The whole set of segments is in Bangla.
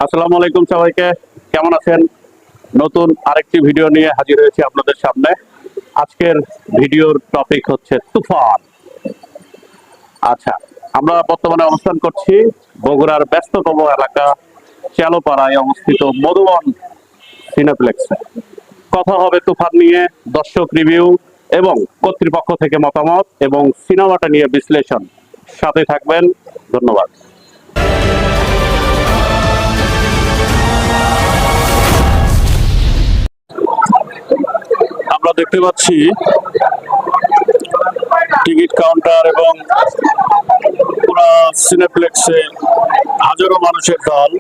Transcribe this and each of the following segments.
আসসালামু আলাইকুম সবাইকে, কেমন আছেন? নতুন আরেকটি ভিডিও নিয়ে হাজির হয়েছি আপনাদের সামনে। আজকের ভিডিওর টপিক হচ্ছে তুফান। আচ্ছা, আমরা বর্তমানে অবস্থান করছি বগুড়ার ব্যস্ততম এলাকা চালোপাড়ায় অবস্থিত মধুবন সিনেপ্লেক্সে। কথা হবে তুফান নিয়ে, দর্শক রিভিউ এবং কর্তৃপক্ষ থেকে মতামত এবং সিনেমাটা নিয়ে বিশ্লেষণ। সাথে থাকবেন, ধন্যবাদ। আমরা দেখতে পাচ্ছি টিকিট কাউন্টার এবং পুরো সিনেপ্লেক্সে হাজারো মানুষের দল।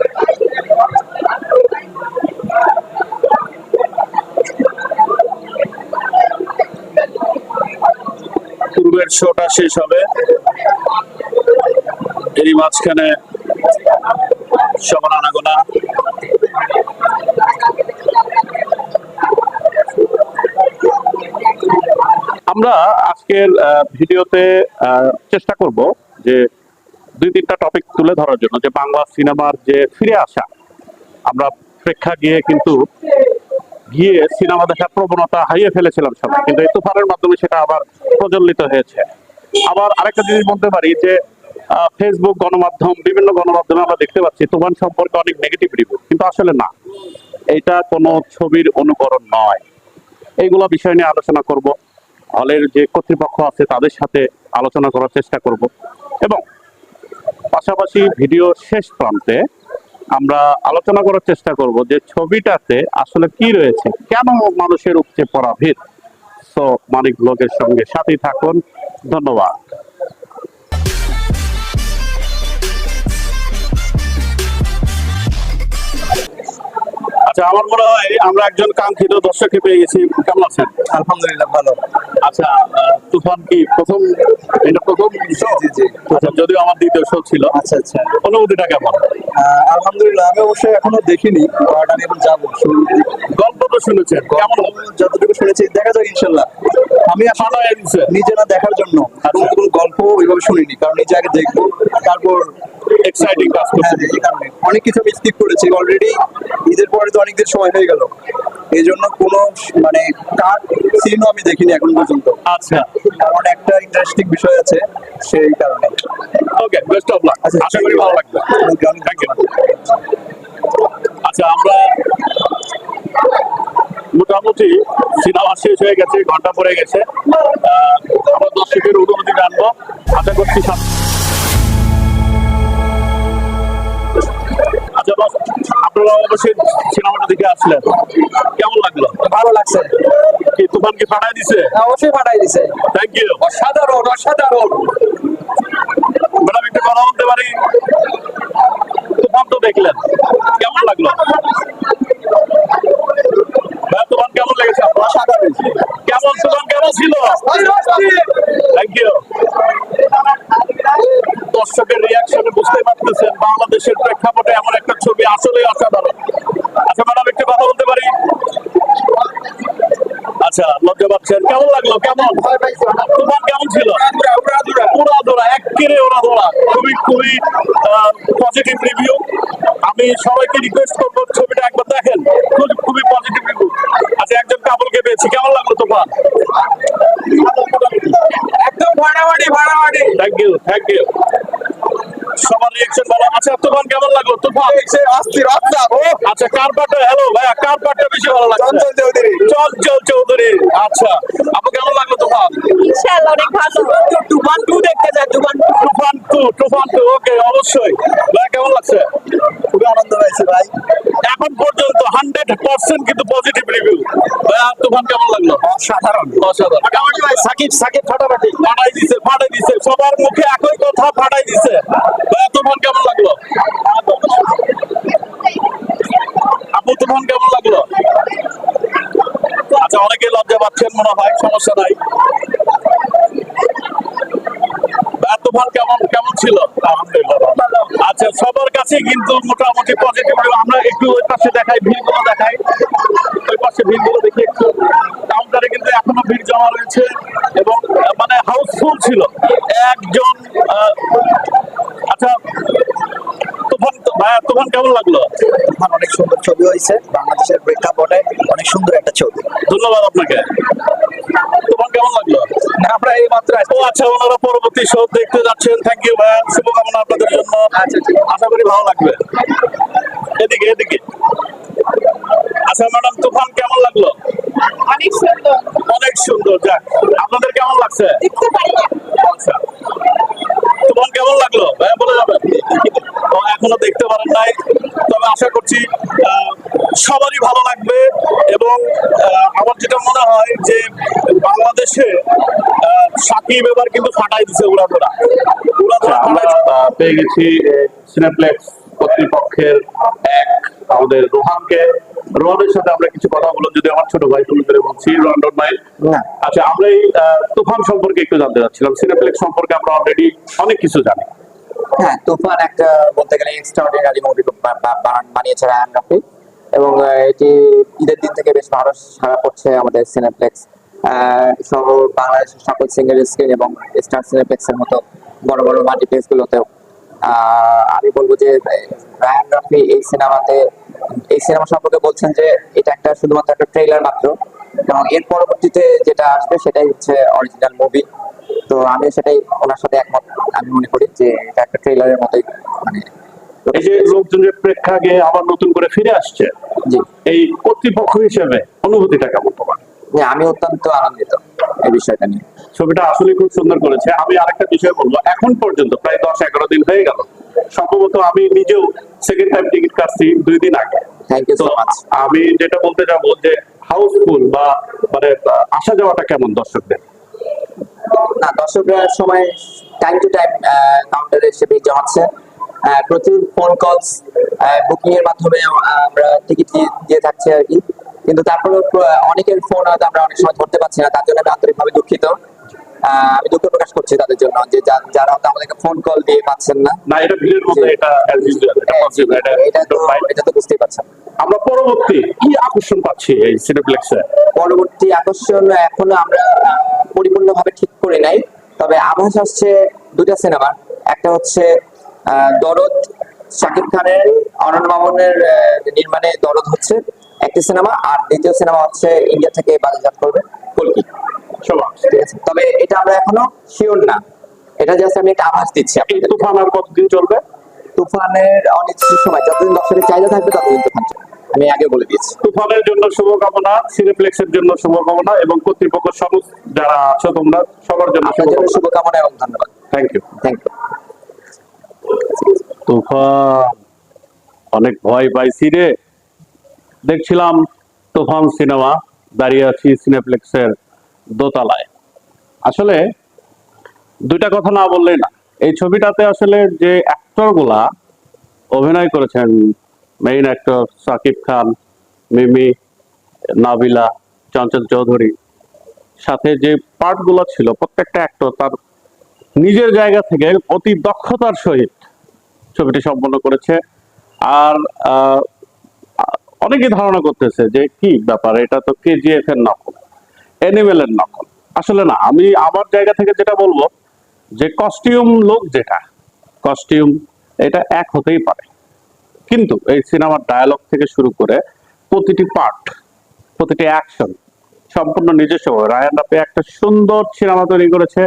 পূর্বের শোটা শেষ হবে, এরই মাঝখানে সবার আনাগোনা। আমরা আজকের ভিডিওতে চেষ্টা করব যে দুই তিনটা টপিক তুলে ধরার জন্য, যে বাংলা সিনেমার যে ফিরে আসা। আমরা প্রেক্ষাগৃহে কিন্তু গিয়ে সিনেমা দেখার প্রবণতা হারিয়ে ফেলেছিলাম সবাই, কিন্তু এই তুফানের মাধ্যমে সেটা আবার প্রজ্বলিত হয়েছে। আবার আরেকটা জিনিস বলতে পারি যে ফেসবুক গণমাধ্যম, বিভিন্ন গণমাধ্যমে আমরা দেখতে পাচ্ছি তুফান সম্পর্কে অনেক নেগেটিভ রিভিউ, কিন্তু আসলে না, এটা কোনো ছবির অনুকরণ নয়। এইগুলো বিষয় নিয়ে আলোচনা করব, হলের যে কর্তৃপক্ষ আছে তাদের সাথে আলোচনা করার চেষ্টা করব, এবং পাশাপাশি ভিডিও শেষ প্রান্তে আমরা আলোচনা করার চেষ্টা করব যে ছবিটাতে আসলে কি রয়েছে, কেন মানুষের উপচে পড়া ভিড়। সো মানিক ব্লগের সঙ্গে সাথেই থাকুন, ধন্যবাদ। আচ্ছা, আমার মনে হয় আমরা একজন কাঙ্ক্ষিত দর্শককে পেয়ে গেছি। কেমন আছেন? আলহামদুলিল্লাহ ভালো। আচ্ছা, তুফান কি প্রথম, এটা প্রথম শো? জি জি। আচ্ছা, যদিও আমার দ্বিতীয় শো ছিল। আচ্ছা আচ্ছা। অনুভূতিটা কেমন? আলহামদুলিল্লাহ, আমি অবশ্যই এখনো দেখিনি, বাট আমি এখন যাবো। গল্প তো শুনেছেন, কেমন? যতটুকু শুনেছি দেখা যাক ইনশাল্লাহ। আমি আসলে নিজে না দেখার জন্য কোনো গল্প ওইভাবে শুনিনি, কারণ নিজে আগে দেখবো, তারপর এক্সাইটিং কাজ করছে। এই কারণে অনেক কিছু আমি স্কিপ করেছি অলরেডি। ঈদের পরে তো অনেকদিন সময় হয়ে গেল, এই জন্য কোনো মানে কার সিনও আমি দেখিনি এখন পর্যন্ত। আচ্ছা, কারণ একটা ইন্টারেস্টিং বিষয় আছে, সেই কারণে। Okay, best of luck. আচ্ছা, আশা করি ভালো লাগবে। Thank you. আচ্ছা, আমরা মোটামুটি সিনেমা শেষ হয়ে গেছে, ঘন্টা পড়ে গেছে। আমরা দর্শকের অনুমতি জানবো, আশা করছি। আচ্ছা বস, আপনারা অবশ্যই সিনেমাটা দেখে আসলেন, কেমন লাগলো? ভালো লাগছে। কি তুফান কি ফাটাই দিছে? অবশ্যই পাঠাই দিছে। Thank you. অসাধারণ অসাধারণ। ম্যাডাম, একটু কথা বলতে পারি? তুফান তো দেখলেন, কেমন লাগলো? তুফান কেমন লেগেছে? অসাধারণ। কেমন তুফান কেমন ছিল? Thank you. দর্শকের রিয়াকশনে বুঝতে পারতেছেন বাংলাদেশের প্রেক্ষাপটে এমন একটা ছবি আসলে অসাধারণ। আচ্ছা ম্যাডাম, একটু কথা বলতে পারি? আচ্ছা, লজ্জা পাচ্ছেন, কেমন লাগলো? কেমন তুফান কেমন ছিল? উড়াধুরা, এক্কেরে উড়াধুরা। খুবই খুবই পজিটিভ রিভিউ। আমি সবাইকে রিকোয়েস্ট করবো ছবিটা একবার দেখেন, খুবই পজিটিভ রিভিউ। আচ্ছা, একজন কাপলকে পেয়েছি, কেমন লাগলো তুফান? একদম ফাটাফাটি ফাটাফাটি। Thank you, thank you. সবার রিয়াকশন ভালো। আচ্ছা, তুফান কেমন লাগলো? তুফান অস্থির অস্থির। আচ্ছা, কার পার্টটা, হ্যালো ভাইয়া, কার পার্টটা বেশি ভালো লাগছে? চঞ্চল চৌধুরী। চঞ্চল চৌধুরী। আচ্ছা, আপু কেমন লাগলো তুফান? ইনশাআল্লাহ অনেক ভালো। তুফান 2 দেখতে যায়, তুফান 2। তুফান টু, ওকে, অবশ্যই। ভাইয়া কেমন লাগছে? খুবই আনন্দ পাইছি ভাই। এখন পর্যন্ত 100% কিন্তু পজিটিভ রিভিউ। ভাইয়া, তুফান কেমন লাগলো? অসাধারণ অসাধারণ। ফাটাফাটি ভাই। সাকিব সাকিব ফাটাফাটি। ফাটাই দিছে, ফাটাই দিছে, সবার মুখে একই কথা, ফাটাই দিছে। ভাইয়া, তুফান কেমন লাগলো? আপু, তুফান কেমন লাগলো? আচ্ছা, অনেকে লজ্জা পাচ্ছেন মনে হয়, সমস্যা নাই। তুফান কেমন কেমন ছিল? আলহামদুলিল্লাহ। আচ্ছা, সবার কাছে কিন্তু মোটামুটি পজিটিভ। আমরা একটু ওই পাশে দেখাই, ভিড়গুলো দেখাই, ওই পাশে ভিড়গুলো দেখি একটু। কাউন্টারে কিন্তু এখনো ভিড় জমা রয়েছে এবং মানে হাউসফুল ছিল। একজন আচ্ছা, তুফান ভাইয়া তোমার কেমন লাগলো? তুফান অনেক সুন্দর ছবি হয়েছে, বাংলাদেশের প্রেক্ষাপটে অনেক সুন্দর একটা ছবি। ধন্যবাদ আপনাকে। তোমার কেমন লাগলো? না, আমরা এই মাত্র ও আচ্ছা, ওনারা পরবর্তী শো দেখতে যাচ্ছেন। থ্যাংক ইউ ভাইয়া, শুভকামনা আপনাদের জন্য। আচ্ছা, ঠিক আছে। আশা করি ভালো লাগবে। এদিকে এদিকে। আচ্ছা ম্যাডাম, তুফান কেমন লাগলো? অনেক সুন্দর। অনেক সুন্দর। যাক, আপনাদের কেমন লাগছে? দেখতে পারি না। আচ্ছা, তোমার কেমন লাগলো ভাইয়া বলে যাবেন? তো এখনো দেখতে পারেন নাই, তবে আশা করছি সবারই ভালো লাগবে। এবং আমার যেটা মনে হয় যে বাংলাদেশে সাকিব এবার কিন্তু ফাটাই দিছে উড়াধুরা। আমরা পেয়ে গেছি সিনেপ্লেক্স কর্তৃপক্ষের এক আমাদের রোহানকে। রোহানের সাথে আমরা কিছু কথা বললাম, যদি আমার ছোট ভাই তুমি করে বলছি রন্ডন ভাই। আচ্ছা, আমরা এই তুফান সম্পর্কে একটু জানতে চাচ্ছিলাম। সিনেপ্লেক্স সম্পর্কে আমরা অলরেডি অনেক কিছু জানি। হ্যাঁ, তুফান একটা বলতে গেলে এক্সট্রাঅর্ডিনারি মুভি বানিয়েছে রায়ান রাফি, এবং এটি ঈদের দিন থেকে বেশ ভালো সাড়া পড়ছে আমাদের সিনেপ্লেক্স সহ বাংলাদেশের সকল সিঙ্গেল স্ক্রিন এবং স্টার সিনেপ্লেক্সের মতো বড় বড় মাল্টিপ্লেক্স গুলোতেও। আমি বলবো যে রায়ান রাফি এই সিনেমা সম্পর্কে বলছেন যে এটা একটা শুধুমাত্র একটা ট্রেলার মাত্র, এবং এর পরবর্তীতে যেটা আসবে সেটাই হচ্ছে অরিজিনাল মুভি। তো আমি সেটাই ওনার সাথে একমত। আমি মনে করি যে এটা একটা ট্রেলারের মতোই, মানে এই যে লোকজন যে প্রেক্ষাগে আবার নতুন করে ফিরে আসছে, জি, এই কর্তৃপক্ষ হিসেবে অনুভূতিটা কেমন তোমার? যে আমি অত্যন্ত আনন্দিত এই বিষয়টা নিয়ে। ছবিটা আসলে খুব সুন্দর করেছে। আমি আরেকটা বিষয় বলবো, এখন পর্যন্ত প্রায় 10-11 দিন হয়ে গেল, সম্ভবত আমি নিজেও সেকেন্ড টাইম টিকিট কাটছি 2 দিন আগে। Thank you so much. আমি যেটা বলতে যাবো যে হাউসফুল বা মানে আসা যাওয়াটা কেমন দর্শকদের? না, দর্শকরা সময় টাইম টু টাইম কাউন্টারে এসে ভিড় জমাচ্ছে। প্রচুর ফোন কলস, বুকিং এর মাধ্যমে আমরা টিকিট দিয়ে থাকছি আর কি। কিন্তু তারপরে অনেকের ফোন হয়তো আমরা অনেক সময় ধরতে পারছি না, তার জন্য আমি আন্তরিকভাবে দুঃখিত। আমি দুঃখ প্রকাশ করছি তাদের জন্য, যে যারা হয়তো আমাদেরকে ফোন কল দিয়ে পাচ্ছেন না। না, এটা ভিড়ের মধ্যে, এটা as usual, এটা possible, এটা তো বুঝতেই পারছেন। আমরা পরবর্তী কি আকর্ষণ পাচ্ছি এই সিনেপ্লেক্সে? পরবর্তী আকর্ষণ এখনো আমরা পরিপূর্ণভাবে ঠিক করে নাই, তবে আভাস আসছে 2টা সিনেমার। একটা হচ্ছে দরদ, শাকিব খানের, অনন্ত মামুনের নির্মাণে দরদ হচ্ছে একটি সিনেমা, আর দ্বিতীয় সিনেমা হচ্ছে ইন্ডিয়া থেকে বাজারজাত করবে কল্কি। ঠিক আছে, তবে এটা আমরা এখনো শিওর না, এটা জাস্ট আমি একটা আভাস দিচ্ছি। এই তুফান আর কতদিন চলবে? তুফানের অনিশ্চিত সময়, যতদিন দর্শকের চাহিদা থাকবে ততদিন তুফান চলবে, আমি আগে বলে দিয়েছি। তুফানের জন্য শুভকামনা, সিনেপ্লেক্সের জন্য শুভকামনা, এবং কর্তৃপক্ষ সমস্ত যারা আছো তোমরা সবার জন্য শুভকামনা এবং ধন্যবাদ। Thank you. Thank you. তুফান, অনেক ভয় পাইছি রে। দেখছিলাম তুফান সিনেমা, দাঁড়িয়ে আছি সিনেপ্লেক্সের দোতলায়। আসলে 2টা কথা না বললেই না, এই ছবিটাতে আসলে যে অ্যাক্টর গুলা অভিনয় করেছেন, মেইন অ্যাক্টর সাকিব খান, মিমি, নাবিলা, চঞ্চল চৌধুরী, সাথে যে পার্ট গুলো ছিল, প্রত্যেকটা অ্যাক্টর তার নিজের জায়গা থেকে অতি দক্ষতার সহিত ছবিটি সম্পন্ন করেছে। আর অনেকে ধারণা করতেছে যে কি ব্যাপার, এটা তো কেজিএফ এর নকল, অ্যানিমেলের নকল। আসলে না, আমি আমার জায়গা থেকে যেটা বলবো যে কস্টিউম লোক, যেটা কস্টিউম এটা এক হতেই পারে, কিন্তু এই সিনেমার ডায়ালগ থেকে শুরু করে প্রতিটি পার্ট, প্রতিটি অ্যাকশন সম্পূর্ণ নিজস্ব। রায়ান রাফি একটা সুন্দর সিনেমা তৈরি করেছে।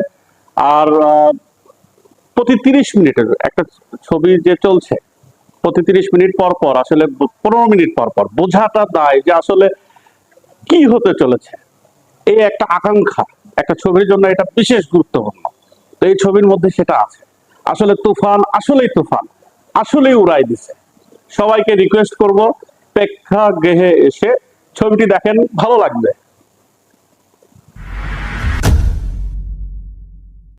আর প্রতি 30 মিনিটের একটা ছবি যে চলছে, প্রতি 30 মিনিট পর পর, আসলে 15 মিনিট পর পর বোঝাটা দায় যে আসলে কি হতে চলেছে। এই একটা আকাঙ্ক্ষা একটা ছবির জন্য এটা বিশেষ গুরুত্বপূর্ণ। তো এই ছবির মধ্যে সেটা আছে। আসলে তুফান, আসলেই তুফান, আসলেই উড়াই দিছে। সবাইকে রিকোয়েস্ট করব, প্রেক্ষাগৃহে এসে ছবিটি দেখেন, ভালো লাগবে।